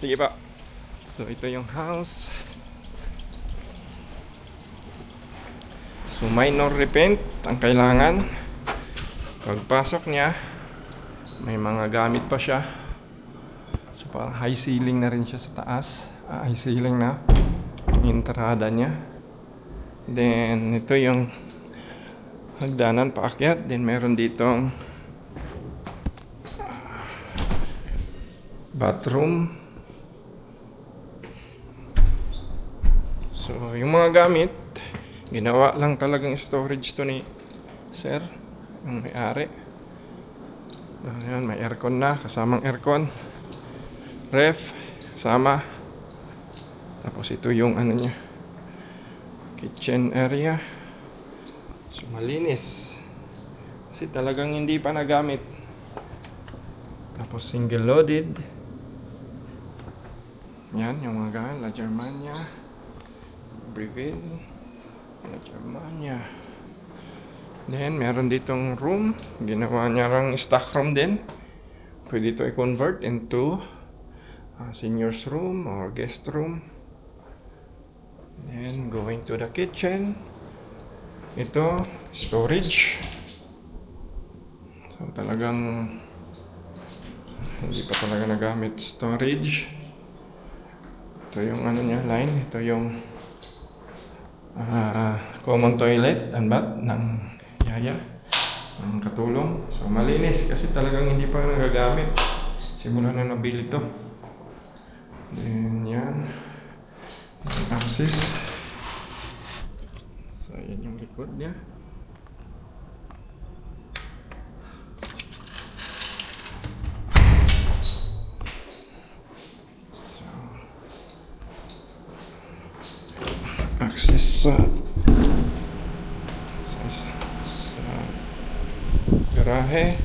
Sige pa. So ito yung house. So minor repaint ang kailangan. Pagpasok niya, may mga gamit pa siya. So parang high ceiling na rin siya sa taas. High ceiling na yung entrada niya. Then ito yung hagdanan paakyat. Then meron ditong bathroom. So yung mga gamit, ginawa lang talagang storage to ni sir, yung may-ari. Ayan, may aircon na, kasamang aircon. Ref, kasama. Tapos ito yung ano niya, kitchen area. So malinis. Kasi talagang hindi pa nagamit. Tapos single loaded. Yan, yung mga gamit, La Germania, Breville, La Germania. Then, meron ditong room. Ginawa niya lang stock room din. Pwede ito i-convert into senior's room or guest room. Then, going to the kitchen. Ito, storage. So, talagang hindi pa talaga nagamit storage. Ito yung ano niya, line. Ito yung common toilet and bath ng yaya, ng katulong. So malinis kasi talagang hindi pa nagagamit. Simula na nabili to. Then yan, access. So yan yung likod niya. So, access sa garahe,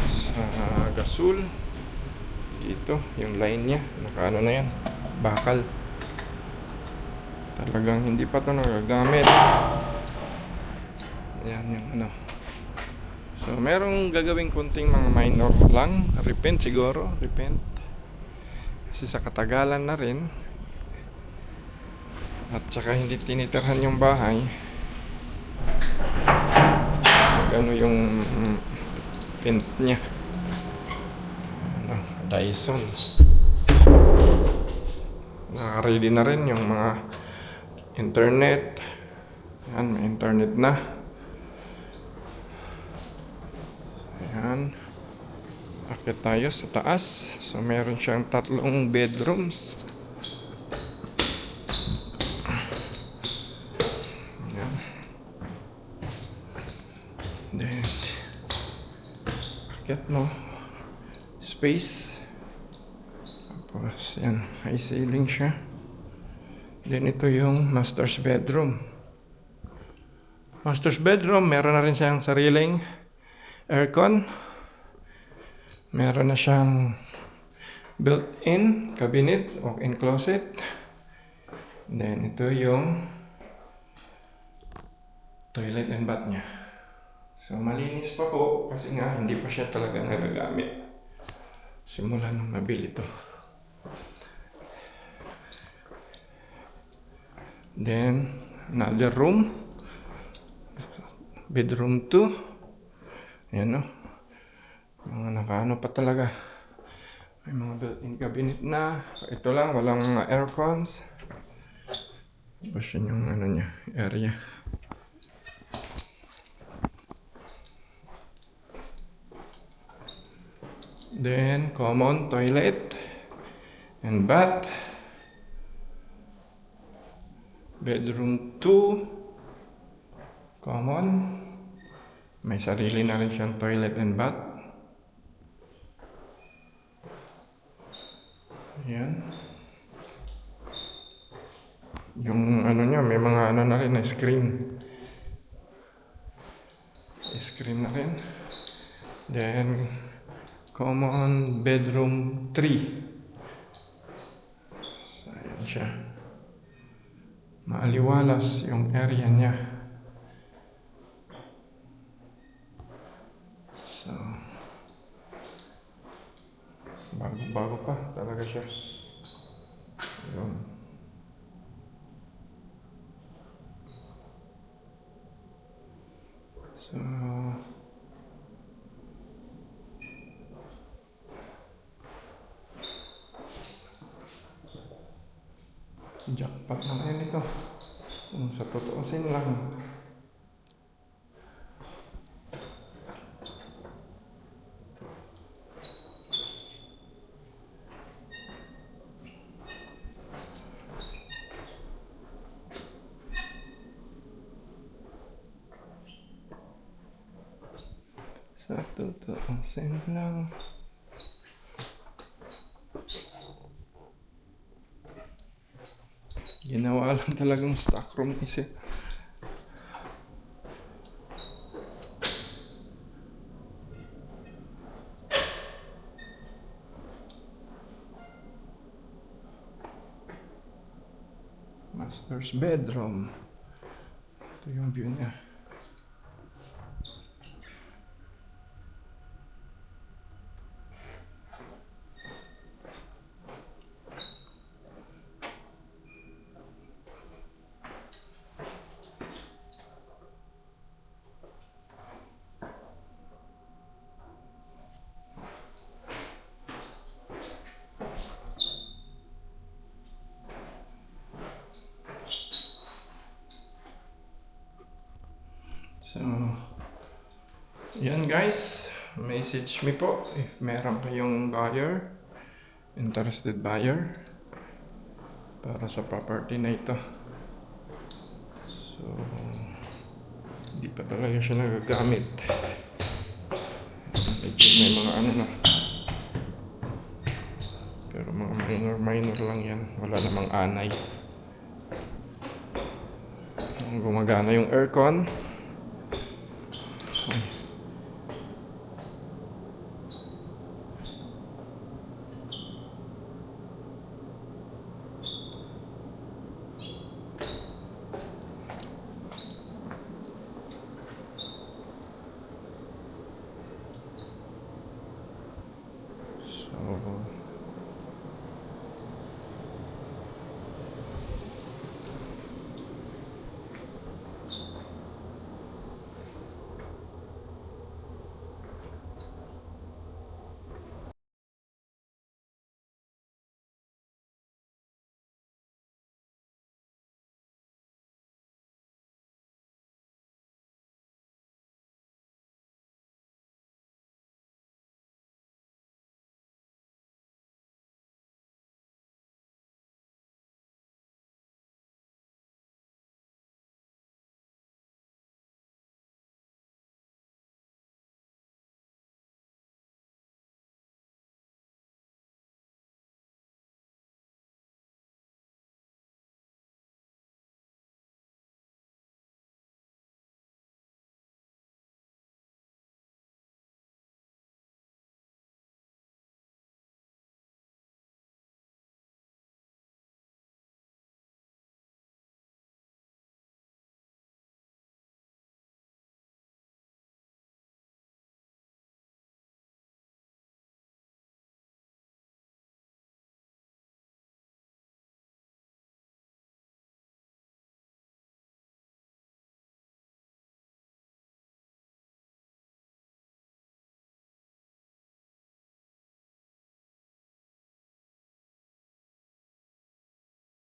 sa gasol. Dito yung line niya, nakaano na yan, bakal. Talagang hindi pa ito nagagamit. Yan yung ano. So merong gagawing kunting mga minor lang, repaint siguro, repaint. Kasi sa katagalan na rin, at saka hindi tinitirhan yung bahay. Ano yung paint niya, ano, Dyson. Naka-ready na rin yung mga internet. Yan, may internet na. Ayan, akit tayo sa taas. So meron siyang 3 bedrooms. Then, akit mo, space. Tapos, yan, high ceiling siya. Then, ito yung master's bedroom. Master's bedroom, meron na rin siyang sariling aircon. Meron na siyang built-in cabinet, walk-in closet. Then, ito yung toilet and bath niya. So malinis pa po kasi nga hindi pa siya talaga nagagamit simula nung nabili ito. Then another room, bedroom 2. Ayan o, mga nakaano pa talaga, may mga built-in cabinet na. Ito lang, walang mga aircons. Tapos yun yung ano niya, area. Then, common toilet and bath. Bedroom 2, common. May sarili na rin siyang toilet and bath. Ayan. Yung ano niya, may mga ano na rin na screen. Screen na rin. Then, common bedroom 3. So, ayan siya. Maaliwalas yung area niya. So, Bago pa talaga siya. Yun. So, jackpot na ngayon ito. Kung sa totoosin lang. Sa totoosin lang. Ginawa lang talagang stock room kasi. Master's bedroom. Ito yung view niya. So, yan guys, message me po if meron kayong buyer, interested buyer para sa property na ito. So, hindi pa talaga siya nagagamit. Medyo may mga ano na. Pero mga minor lang yan. Wala namang anay. Gumagana yung aircon. So,